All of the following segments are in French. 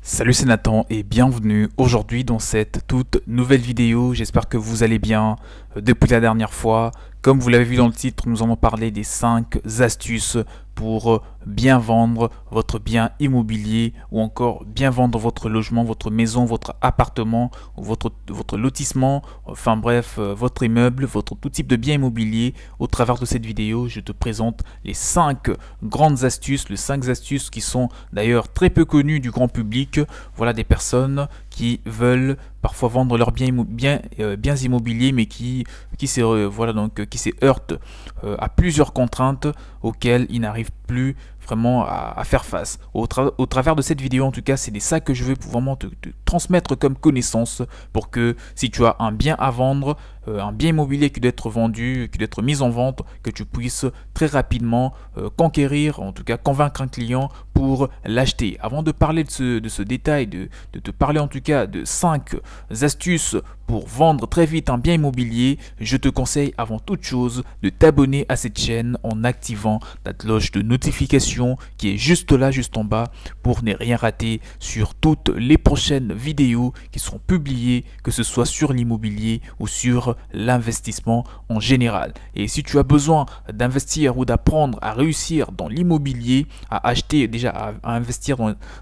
Salut, c'est Nathan et bienvenue aujourd'hui dans cette toute nouvelle vidéo. J'espère que vous allez bien depuis la dernière fois. Comme vous l'avez vu dans le titre, nous allons parler des 5 astuces pour bien vendre votre bien immobilier ou encore bien vendre votre logement, votre maison, votre appartement, votre lotissement, enfin bref, votre immeuble, votre tout type de bien immobilier. Au travers de cette vidéo, je te présente les 5 grandes astuces, les 5 astuces qui sont d'ailleurs très peu connues du grand public. Voilà des personnes qui veulent parfois vendre leurs biens immobiliers mais qui se heurtent à plusieurs contraintes auxquelles ils n'arrivent plus vraiment à faire face. Au travers de cette vidéo, en tout cas, c'est ça que je veux vraiment te transmettre comme connaissance pour que si tu as un bien à vendre, un bien immobilier qui doit être vendu, qui doit être mis en vente, que tu puisses très rapidement conquérir, en tout cas convaincre un client pour l'acheter. Avant de parler de ce détail, de te parler en tout cas de 5 astuces pour vendre très vite un bien immobilier, je te conseille avant toute chose de t'abonner à cette chaîne en activant la cloche de notification qui est juste là, juste en bas, pour ne rien rater sur toutes les prochaines vidéos qui seront publiées, que ce soit sur l'immobilier ou sur l'investissement en général. Et si tu as besoin d'investir ou d'apprendre à réussir dans l'immobilier, à acheter déjà, à investir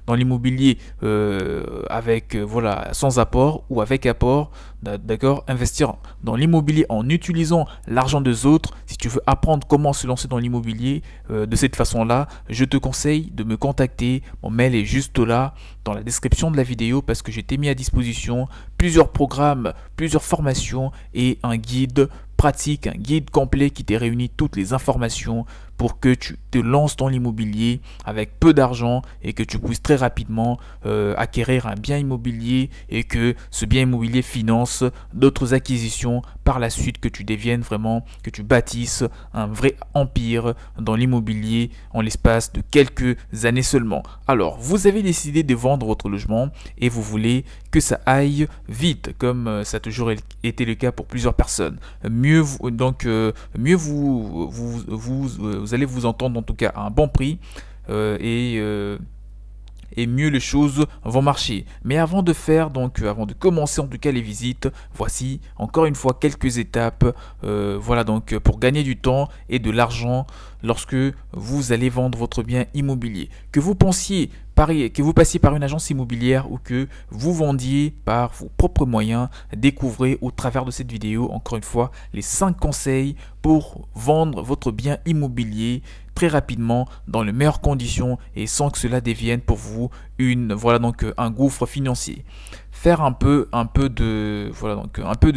dans l'immobilier voilà, sans apport ou avec apport, d'accord, investir dans l'immobilier en utilisant l'argent des autres. Si tu veux apprendre comment se lancer dans l'immobilier de cette façon-là, je te conseille de me contacter. Mon mail est juste là dans la description de la vidéo parce que j'ai mis à disposition plusieurs programmes, plusieurs formations et un guide pratique, un guide complet qui te réunit toutes les informations pour que tu te lances dans l'immobilier avec peu d'argent et que tu puisses très rapidement acquérir un bien immobilier et que ce bien immobilier finance d'autres acquisitions par la suite, que tu deviennes vraiment, que tu bâtisses un vrai empire dans l'immobilier en l'espace de quelques années seulement. Alors, vous avez décidé de vendre votre logement et vous voulez que ça aille vite, comme ça a toujours été le cas pour plusieurs personnes. Mieux vous allez vous entendre en tout cas à un bon prix et mieux les choses vont marcher. Mais avant de commencer en tout cas les visites, voici encore une fois quelques étapes voilà, donc pour gagner du temps et de l'argent lorsque vous allez vendre votre bien immobilier. Que vous passiez par une agence immobilière ou que vous vendiez par vos propres moyens, découvrez au travers de cette vidéo encore une fois les 5 conseils pour vendre votre bien immobilier très rapidement dans les meilleures conditions et sans que cela devienne pour vous un gouffre financier. Faire un peu de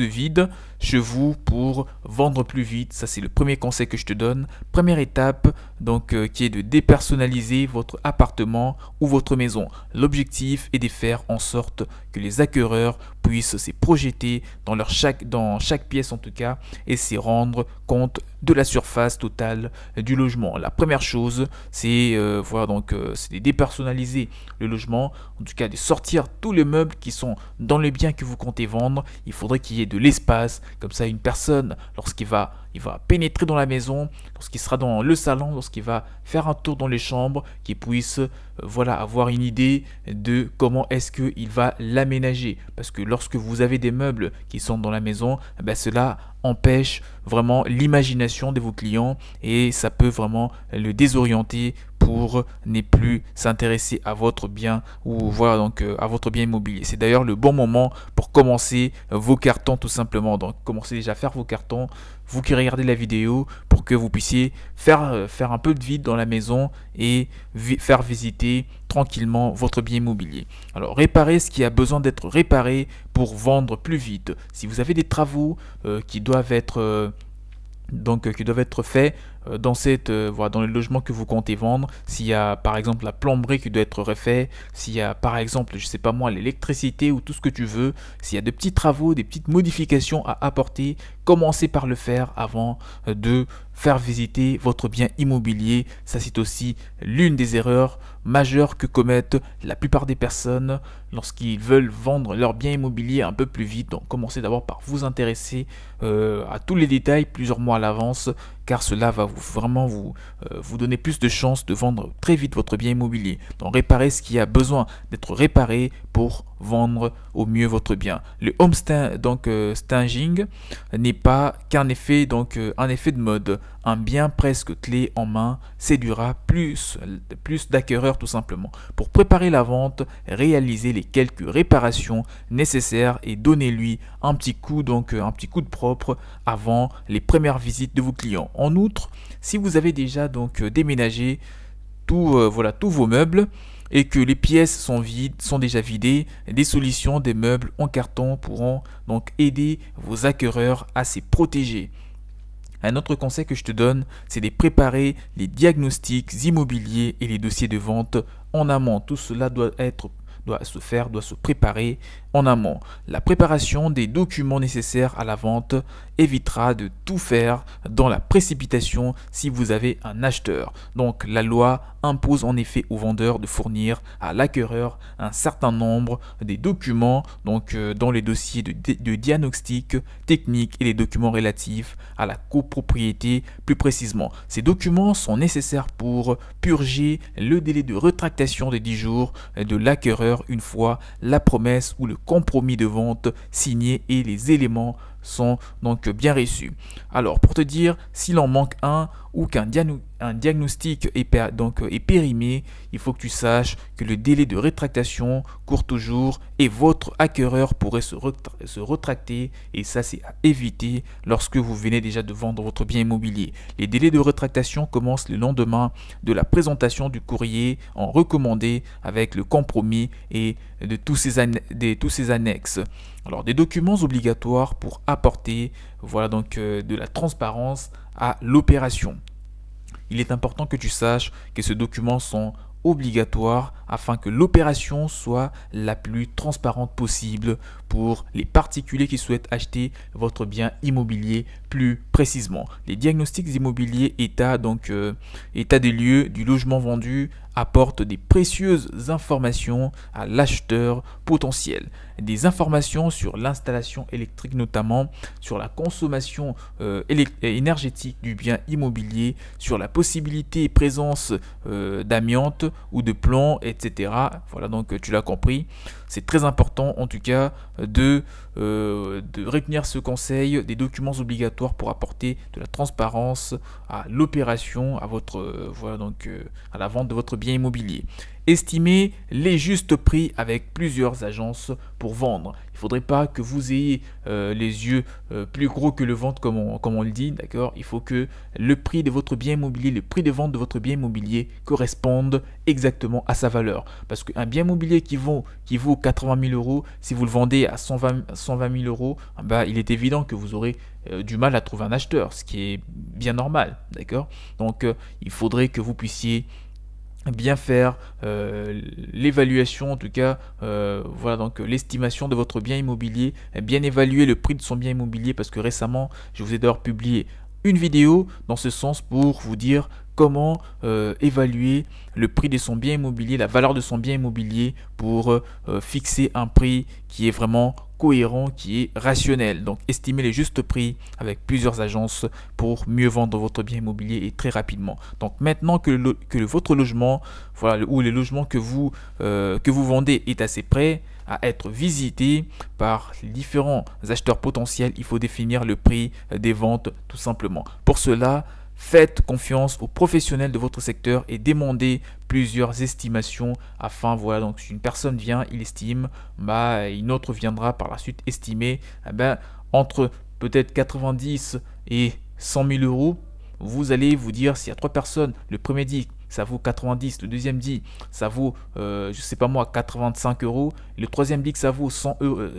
vide chez vous pour vendre plus vite, ça c'est le premier conseil que je te donne. Première étape qui est de dépersonnaliser votre appartement ou votre maison. L'objectif est de faire en sorte que les acquéreurs puissent se projeter dans chaque pièce en tout cas et se rendre compte de la surface totale du logement. La première chose, c'est de dépersonnaliser le logement, en tout cas de sortir tous les meubles qui sont dans le bien que vous comptez vendre. Il faudrait qu'il y ait de l'espace, comme ça une personne, lorsqu'il va pénétrer dans la maison, lorsqu'il sera dans le salon, lorsqu'il va faire un tour dans les chambres, qu'il puisse avoir une idée de comment est-ce qu'il va l'aménager. Parce que lorsque vous avez des meubles qui sont dans la maison, cela empêche vraiment l'imagination de vos clients et ça peut vraiment le désorienter pour ne plus s'intéresser à votre bien ou à votre bien immobilier. C'est d'ailleurs le bon moment pour commencer vos cartons tout simplement. Donc commencez déjà à faire vos cartons, vous qui regardez la vidéo, pour que vous puissiez faire un peu de vide dans la maison et faire visiter tranquillement votre bien immobilier. Alors réparez ce qui a besoin d'être réparé pour vendre plus vite. Si vous avez des travaux qui doivent être faits dans le logement que vous comptez vendre, s'il y a par exemple la plomberie qui doit être refaite, s'il y a par exemple, je sais pas moi, l'électricité ou tout ce que tu veux, s'il y a de petits travaux, des petites modifications à apporter, commencez par le faire avant de faire visiter votre bien immobilier. Ça, c'est aussi l'une des erreurs majeures que commettent la plupart des personnes lorsqu'ils veulent vendre leur bien immobilier un peu plus vite. Donc commencez d'abord par vous intéresser à tous les détails plusieurs mois à l'avance, car cela va vraiment vous donner plus de chances de vendre très vite votre bien immobilier. Donc réparez ce qui a besoin d'être réparé pour vendre au mieux votre bien. Le staging n'est pas qu'un effet, un effet de mode. Un bien presque clé en main séduira plus d'acquéreurs tout simplement. Pour préparer la vente, réalisez les quelques réparations nécessaires et donnez-lui un petit coup de propre avant les premières visites de vos clients. En outre, si vous avez déjà déménagé tous vos meubles et que les pièces sont déjà vidées, des solutions des meubles en carton pourront donc aider vos acquéreurs à se protéger. Un autre conseil que je te donne, c'est de préparer les diagnostics immobiliers et les dossiers de vente en amont. Tout cela doit se préparer en amont. La préparation des documents nécessaires à la vente évitera de tout faire dans la précipitation si vous avez un acheteur. Donc la loi impose en effet au vendeur de fournir à l'acquéreur un certain nombre des documents dans les dossiers de diagnostic technique et les documents relatifs à la copropriété plus précisément. Ces documents sont nécessaires pour purger le délai de rétractation de 10 jours de l'acquéreur une fois la promesse ou le compromis de vente signé et les éléments sont donc bien reçus. Alors pour te dire, s'il en manque un ou qu'un diagnostic est périmé, il faut que tu saches que le délai de rétractation court toujours et votre acquéreur pourrait se rétracter, et ça c'est à éviter lorsque vous venez déjà de vendre votre bien immobilier. Les délais de rétractation commencent le lendemain de la présentation du courrier en recommandé avec le compromis et de tous ces annexes. Alors des documents obligatoires pour apporter de la transparence à l'opération. Il est important que tu saches que ces documents sont obligatoires afin que l'opération soit la plus transparente possible pour les particuliers qui souhaitent acheter votre bien immobilier plus précisément. Les diagnostics immobiliers état des lieux du logement vendu apportent des précieuses informations à l'acheteur potentiel. Des informations sur l'installation électrique, notamment sur la consommation énergétique du bien immobilier, sur la possibilité et présence d'amiante ou de plomb, etc. Voilà, donc tu l'as compris. C'est très important en tout cas de retenir ce conseil, des documents obligatoires pour apporter de la transparence à l'opération, à la vente de votre bien immobilier. Estimez les justes prix avec plusieurs agences pour vendre. Il ne faudrait pas que vous ayez les yeux plus gros que le ventre comme on le dit, d'accord. Il faut que le prix de votre bien immobilier, le prix de vente de votre bien immobilier corresponde exactement à sa valeur. Parce qu'un bien immobilier qui vaut 80 000 euros, si vous le vendez à 120 000 euros, il est évident que vous aurez du mal à trouver un acheteur, ce qui est bien normal, d'accord. Donc il faudrait que vous puissiez bien faire l'évaluation, en tout cas l'estimation de votre bien immobilier, bien évaluer le prix de son bien immobilier, parce que récemment je vous ai d'ailleurs publié une vidéo dans ce sens pour vous dire comment évaluer le prix de son bien immobilier, la valeur de son bien immobilier pour fixer un prix qui est vraiment cohérent, qui est rationnel. Donc estimer les justes prix avec plusieurs agences pour mieux vendre votre bien immobilier et très rapidement. Donc maintenant que votre logement, ou le logement que vous vendez est assez prêt à être visité par les différents acheteurs potentiels, il faut définir le prix des ventes tout simplement. Pour cela, faites confiance aux professionnels de votre secteur et demandez plusieurs estimations afin, donc si une personne vient, il estime, une autre viendra par la suite estimer, entre peut-être 90 et 100 000 euros. Vous allez vous dire, s'il y a 3 personnes, le premier dit ça vaut 90, le deuxième dit ça vaut 85 euros, le troisième dit que ça vaut 100 000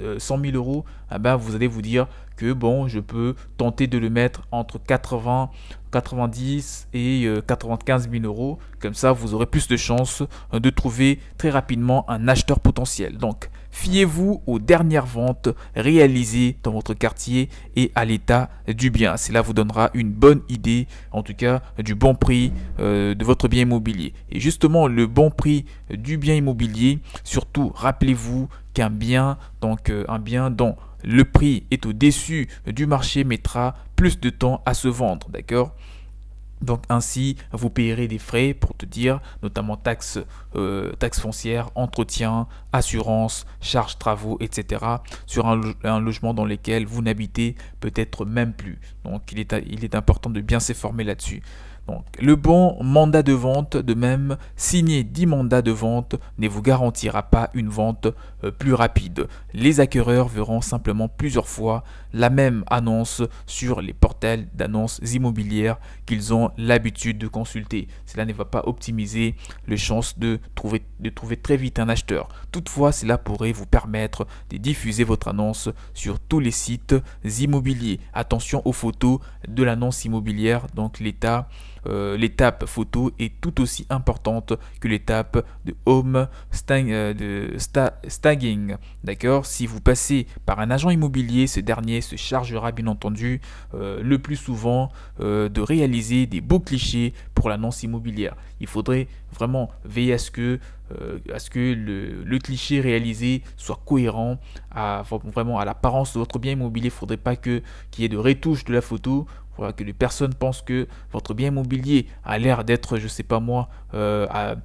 euros, vous allez vous dire que bon, je peux tenter de le mettre entre 90 et 95 000 euros. Comme ça, vous aurez plus de chances de trouver très rapidement un acheteur potentiel. Donc, fiez-vous aux dernières ventes réalisées dans votre quartier et à l'état du bien. Cela vous donnera une bonne idée, en tout cas, du bon prix de votre bien immobilier. Et justement, le bon prix du bien immobilier, surtout, rappelez-vous qu'un bien dont le prix est au-dessus du marché mettra plus de temps à se vendre, d'accord. Donc ainsi, vous payerez des frais pour te dire, notamment taxes foncières, entretien, assurance, charges travaux, etc. sur un logement dans lequel vous n'habitez peut-être même plus. Donc il est important de bien s'informer là-dessus. Donc, le bon mandat de vente, de même, signer 10 mandats de vente ne vous garantira pas une vente plus rapide. Les acquéreurs verront simplement plusieurs fois la même annonce sur les portails d'annonces immobilières qu'ils ont l'habitude de consulter. Cela ne va pas optimiser les chances de trouver très vite un acheteur. Toutefois, cela pourrait vous permettre de diffuser votre annonce sur tous les sites immobiliers. Attention aux photos de l'annonce immobilière, donc l'étape photo est tout aussi importante que l'étape de staging. D'accord? Si vous passez par un agent immobilier, ce dernier se chargera bien entendu le plus souvent de réaliser des beaux clichés pour l'annonce immobilière. Il faudrait vraiment veiller à ce que le cliché réalisé soit cohérent vraiment à l'apparence de votre bien immobilier. Il ne faudrait pas qu'il y ait de retouches de la photo. Voilà, que les personnes pensent que votre bien immobilier a l'air d'être, je sais pas moi, à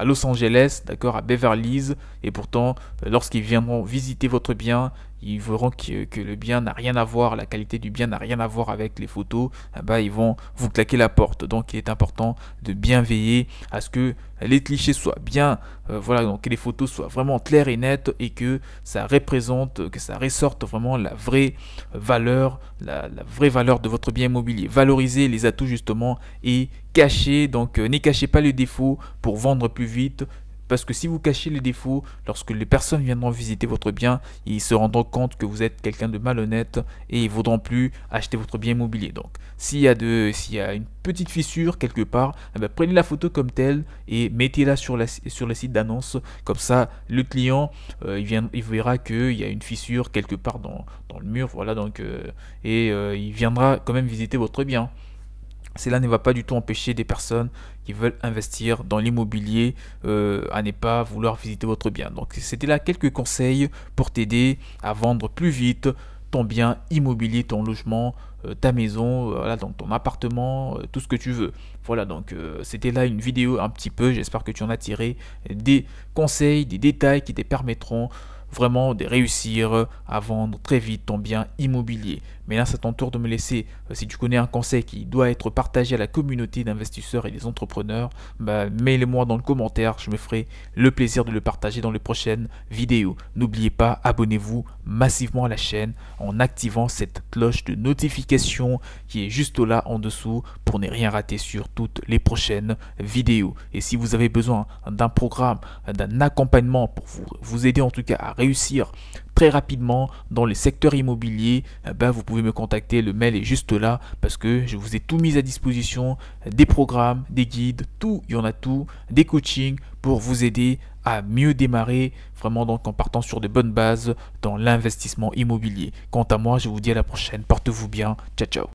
Los Angeles, d'accord, à Beverly Hills, et pourtant, lorsqu'ils viendront visiter votre bien, ils verront que le bien n'a rien à voir, la qualité du bien n'a rien à voir avec les photos, ils vont vous claquer la porte. Donc il est important de bien veiller à ce que les clichés soient bien, voilà, donc que les photos soient vraiment claires et nettes et que ça représente, que ça ressorte vraiment la vraie valeur, la vraie valeur de votre bien immobilier. Valorisez les atouts justement et cachez, donc ne cachez pas les défauts pour vendre plus vite. Parce que si vous cachez les défauts, lorsque les personnes viendront visiter votre bien, ils se rendront compte que vous êtes quelqu'un de malhonnête et ils ne voudront plus acheter votre bien immobilier. Donc, s'il y a une petite fissure quelque part, prenez la photo comme telle et mettez-la sur le site d'annonce. Comme ça, le client, il verra qu'il y a une fissure quelque part dans le mur. Voilà, donc, il viendra quand même visiter votre bien. Cela ne va pas du tout empêcher des personnes qui veulent investir dans l'immobilier à ne pas vouloir visiter votre bien. Donc c'était là quelques conseils pour t'aider à vendre plus vite ton bien immobilier, ton logement, ta maison, voilà, donc ton appartement, tout ce que tu veux. Voilà, donc c'était là une vidéo un petit peu, j'espère que tu en as tiré des conseils, des détails qui te permettront vraiment de réussir à vendre très vite ton bien immobilier. Mais là, c'est à ton tour de me laisser, si tu connais un conseil qui doit être partagé à la communauté d'investisseurs et des entrepreneurs, mets-le-moi dans le commentaire, je me ferai le plaisir de le partager dans les prochaines vidéos. N'oubliez pas, abonnez-vous massivement à la chaîne en activant cette cloche de notification qui est juste là en dessous pour ne rien rater sur toutes les prochaines vidéos. Et si vous avez besoin d'un programme, d'un accompagnement pour vous aider en tout cas à réussir très rapidement dans les secteurs immobiliers, vous pouvez me contacter, le mail est juste là parce que je vous ai tout mis à disposition, des programmes, des guides, tout, il y en a tout, des coachings pour vous aider à mieux démarrer, vraiment donc en partant sur de bonnes bases dans l'investissement immobilier. Quant à moi, je vous dis à la prochaine, portez-vous bien, ciao ciao.